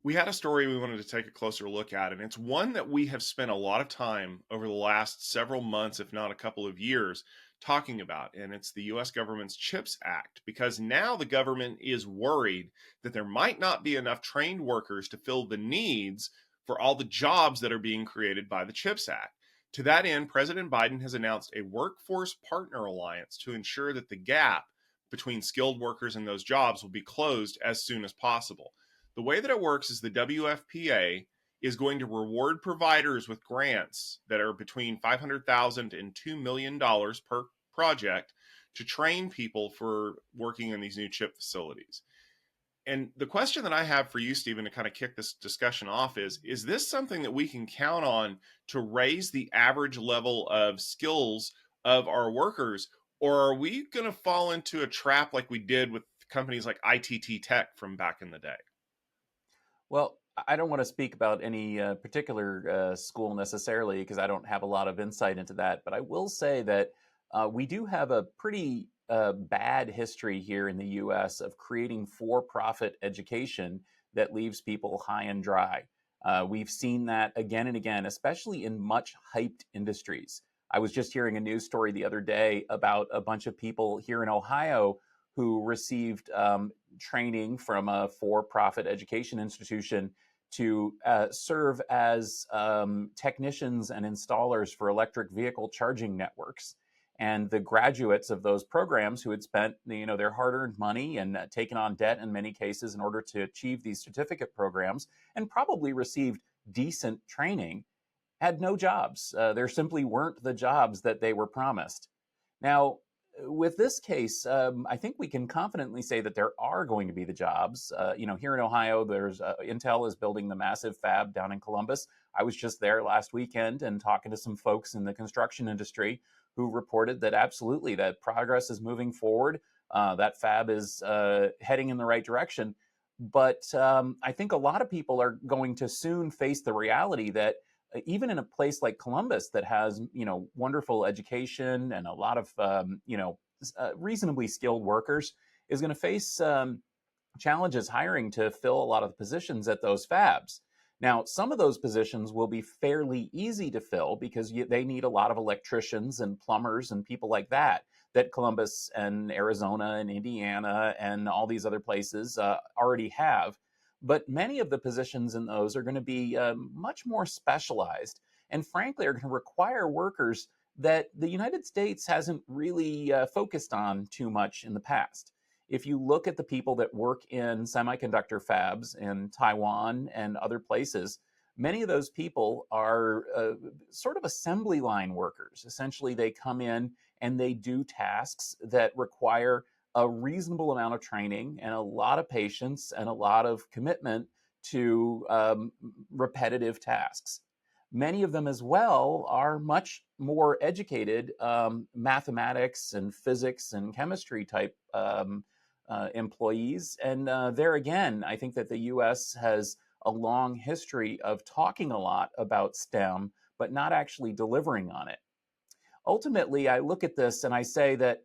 We had a story we wanted to take a closer look at, and it's one that we have spent a lot of time over the last several months, if not a couple of years, talking about. And it's the US government's CHIPS Act, because now the government is worried that there might not be enough trained workers to fill the needs for all the jobs that are being created by the CHIPS Act. To that end, President Biden has announced a workforce partner alliance to ensure that the gap between skilled workers and those jobs will be closed as soon as possible. The way that it works is the WFPA is going to reward providers with grants that are between $500,000 and $2 million per project to train people for working in these new chip facilities. And the question that I have for you, Stephen, to kind of kick this discussion off is this something that we can count on to raise the average level of skills of our workers? Or are we going to fall into a trap like we did with companies like ITT Tech from back in the day? Well, I don't want to speak about any particular school necessarily because I don't have a lot of insight into that. But I will say that we do have a pretty bad history here in the US of creating for profit education that leaves people high and dry. We've seen that again and again, especially in much hyped industries. I was just hearing a news story the other day about a bunch of people here in Ohio who received training from a for-profit education institution to serve as technicians and installers for electric vehicle charging networks. And the graduates of those programs who had spent, their hard-earned money and taken on debt in many cases in order to achieve these certificate programs, and probably received decent training, had no jobs. There simply weren't the jobs that they were promised. Now, with this case, I think we can confidently say that there are going to be the jobs. Here in Ohio, there's Intel is building the massive fab down in Columbus. I was just there last weekend and talking to some folks in the construction industry who reported that absolutely that progress is moving forward. That fab is heading in the right direction. But I think a lot of people are going to soon face the reality that even in a place like Columbus that has, wonderful education and a lot of, reasonably skilled workers, is going to face challenges hiring to fill a lot of the positions at those fabs. Now, some of those positions will be fairly easy to fill because they need a lot of electricians and plumbers and people like that Columbus and Arizona and Indiana and all these other places already have. But many of the positions in those are going to be much more specialized and frankly are going to require workers that the United States hasn't really focused on too much in the past. If you look at the people that work in semiconductor fabs in Taiwan and other places, many of those people are sort of assembly line workers. Essentially, they come in and they do tasks that require a reasonable amount of training and a lot of patience and a lot of commitment to repetitive tasks. Many of them as well are much more educated mathematics and physics and chemistry type employees. And there again, I think that the US has a long history of talking a lot about STEM, but not actually delivering on it. Ultimately, I look at this and I say that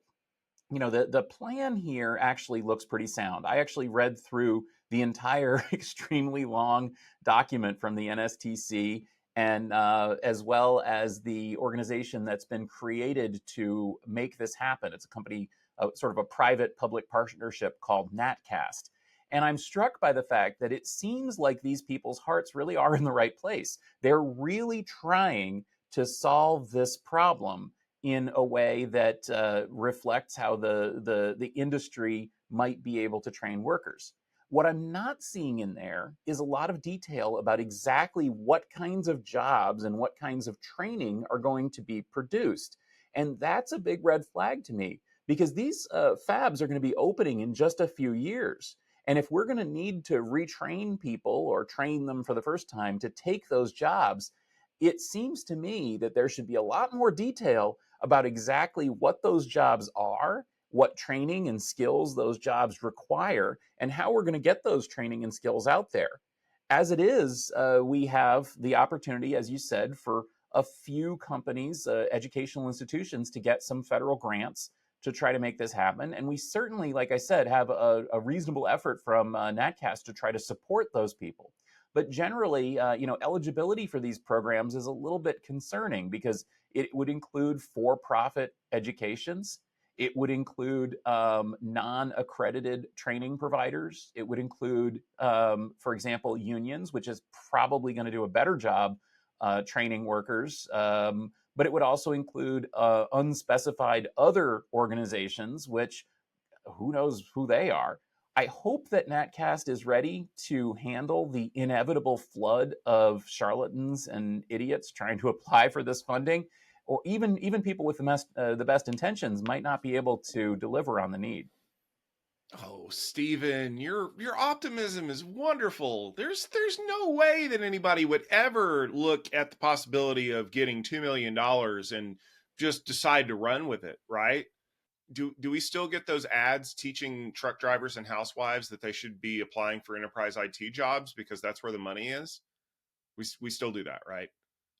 the plan here actually looks pretty sound. I actually read through the entire extremely long document from the NSTC and as well as the organization that's been created to make this happen. It's a company, sort of a private public partnership called NatCast. And I'm struck by the fact that it seems like these people's hearts really are in the right place. They're really trying to solve this problem in a way that reflects how the industry might be able to train workers. What I'm not seeing in there is a lot of detail about exactly what kinds of jobs and what kinds of training are going to be produced. And that's a big red flag to me because these fabs are going to be opening in just a few years. And if we're going to need to retrain people or train them for the first time to take those jobs, it seems to me that there should be a lot more detail about exactly what those jobs are, what training and skills those jobs require, and how we're going to get those training and skills out there. As it is, we have the opportunity, as you said, for a few companies, educational institutions, to get some federal grants to try to make this happen. And we certainly, like I said, have a reasonable effort from NatCast to try to support those people. But generally, eligibility for these programs is a little bit concerning because it would include for-profit educations. It would include non-accredited training providers. It would include, for example, unions, which is probably going to do a better job training workers. But it would also include unspecified other organizations, which who knows who they are. I hope that NatCast is ready to handle the inevitable flood of charlatans and idiots trying to apply for this funding, or even people with the best intentions might not be able to deliver on the need. Oh, Stephen, your optimism is wonderful. There's no way that anybody would ever look at the possibility of getting $2 million and just decide to run with it, right? Do we still get those ads teaching truck drivers and housewives that they should be applying for enterprise IT jobs because that's where the money is? We still do that, right?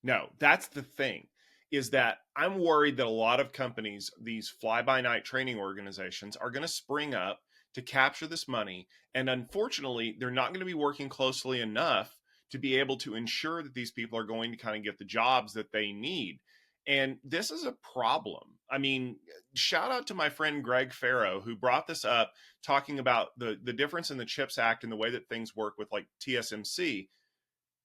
No, that's the thing, is that I'm worried that a lot of companies, these fly by night training organizations, are going to spring up to capture this money. And unfortunately, they're not going to be working closely enough to be able to ensure that these people are going to kind of get the jobs that they need. And this is a problem. I mean, shout out to my friend Greg Farrow, who brought this up, talking about the difference in the CHIPS Act and the way that things work with like TSMC.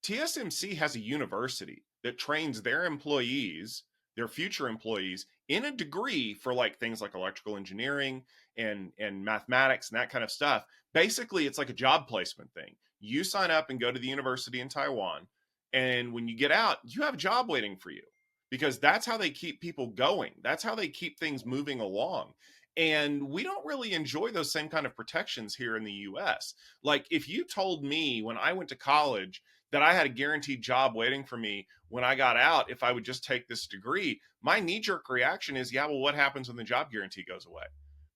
TSMC has a university that trains their employees, their future employees, in a degree for like things like electrical engineering and mathematics and that kind of stuff. Basically, it's like a job placement thing. You sign up and go to the university in Taiwan, and when you get out, you have a job waiting for you because that's how they keep people going. That's how they keep things moving along. And we don't really enjoy those same kind of protections here in the US. Like if you told me when I went to college that I had a guaranteed job waiting for me when I got out if I would just take this degree, my knee jerk reaction is, yeah, well, what happens when the job guarantee goes away?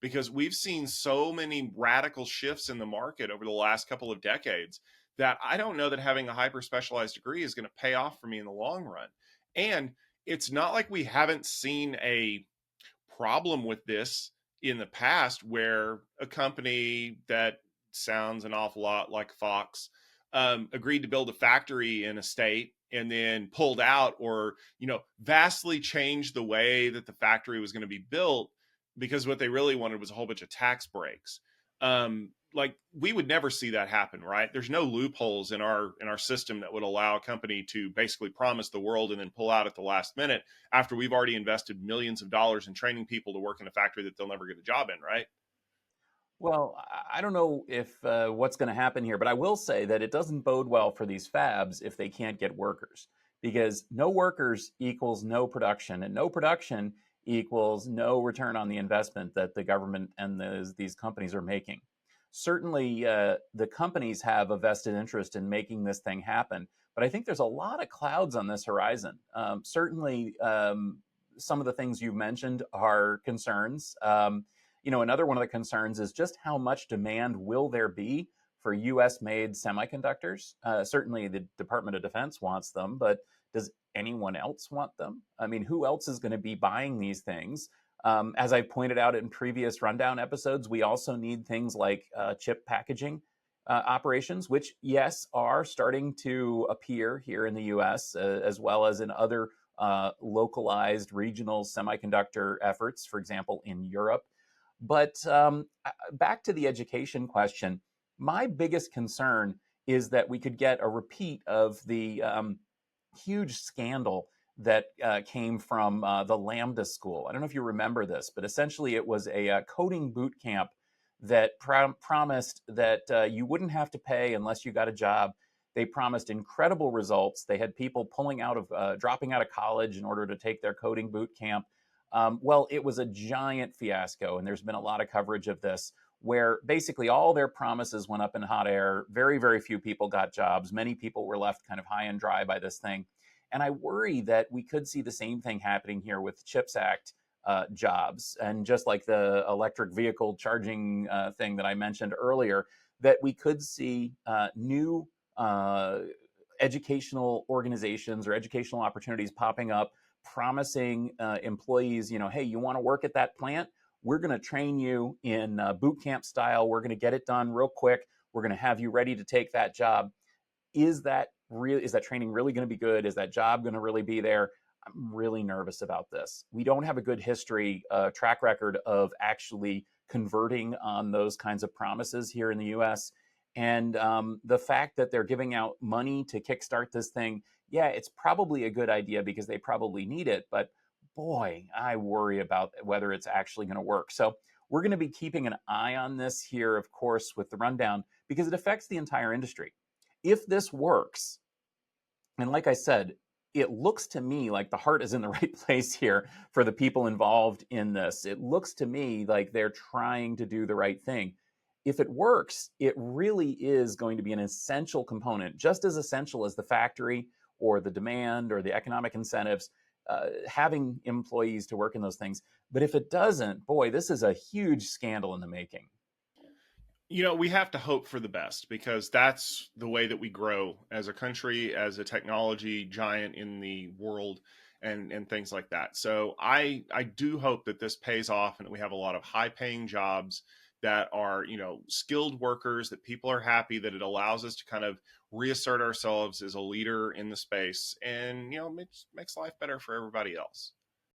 Because we've seen so many radical shifts in the market over the last couple of decades that I don't know that having a hyper specialized degree is going to pay off for me in the long run. And it's not like we haven't seen a problem with this in the past where a company that sounds an awful lot like Fox agreed to build a factory in a state and then pulled out, or vastly changed the way that the factory was going to be built because what they really wanted was a whole bunch of tax breaks. Like we would never see that happen, right? There's no loopholes in our system that would allow a company to basically promise the world and then pull out at the last minute after we've already invested millions of dollars in training people to work in a factory that they'll never get a job in, right? Well, I don't know if what's going to happen here, but I will say that it doesn't bode well for these fabs if they can't get workers, because no workers equals no production, and no production equals no return on the investment that the government and these companies are making. Certainly, the companies have a vested interest in making this thing happen, but I think there's a lot of clouds on this horizon. Certainly, some of the things you've mentioned are concerns. Another one of the concerns is just how much demand will there be for US made semiconductors? Certainly, the Department of Defense wants them, but does anyone else want them? I mean, who else is going to be buying these things? As I pointed out in previous rundown episodes, we also need things like chip packaging operations, which, yes, are starting to appear here in the US, as well as in other localized regional semiconductor efforts, for example, in Europe. But back to the education question, my biggest concern is that we could get a repeat of the huge scandal that came from the Lambda School. I don't know if you remember this, but essentially it was a coding boot camp that promised that you wouldn't have to pay unless you got a job. They promised incredible results. They had people dropping out of college in order to take their coding boot camp. Well, it was a giant fiasco, and there's been a lot of coverage of this where basically all their promises went up in hot air. Very, very few people got jobs. Many people were left kind of high and dry by this thing. And I worry that we could see the same thing happening here with CHIPS Act jobs. And just like the electric vehicle charging thing that I mentioned earlier, that we could see new educational organizations or educational opportunities popping up promising employees, hey, you want to work at that plant? we're going to train you in boot camp style. We're going to get it done real quick. We're going to have you ready to take that job. Is that training really going to be good? Is that job going to really be there? I'm really nervous about this. We don't have a good history, track record of actually converting on those kinds of promises here in the US. And the fact that they're giving out money to kickstart this thing, yeah, it's probably a good idea because they probably need it. But boy, I worry about whether it's actually going to work. So we're going to be keeping an eye on this here, of course, with the rundown because it affects the entire industry. If this works, and like I said, it looks to me like the heart is in the right place here for the people involved in this. It looks to me like they're trying to do the right thing. If it works, it really is going to be an essential component, just as essential as the factory or the demand or the economic incentives, having employees to work in those things. But if it doesn't, boy, this is a huge scandal in the making. We have to hope for the best because that's the way that we grow as a country, as a technology giant in the world, and things like that. So I do hope that this pays off and that we have a lot of high paying jobs that are, skilled workers, that people are happy, that it allows us to kind of reassert ourselves as a leader in the space and, makes life better for everybody else.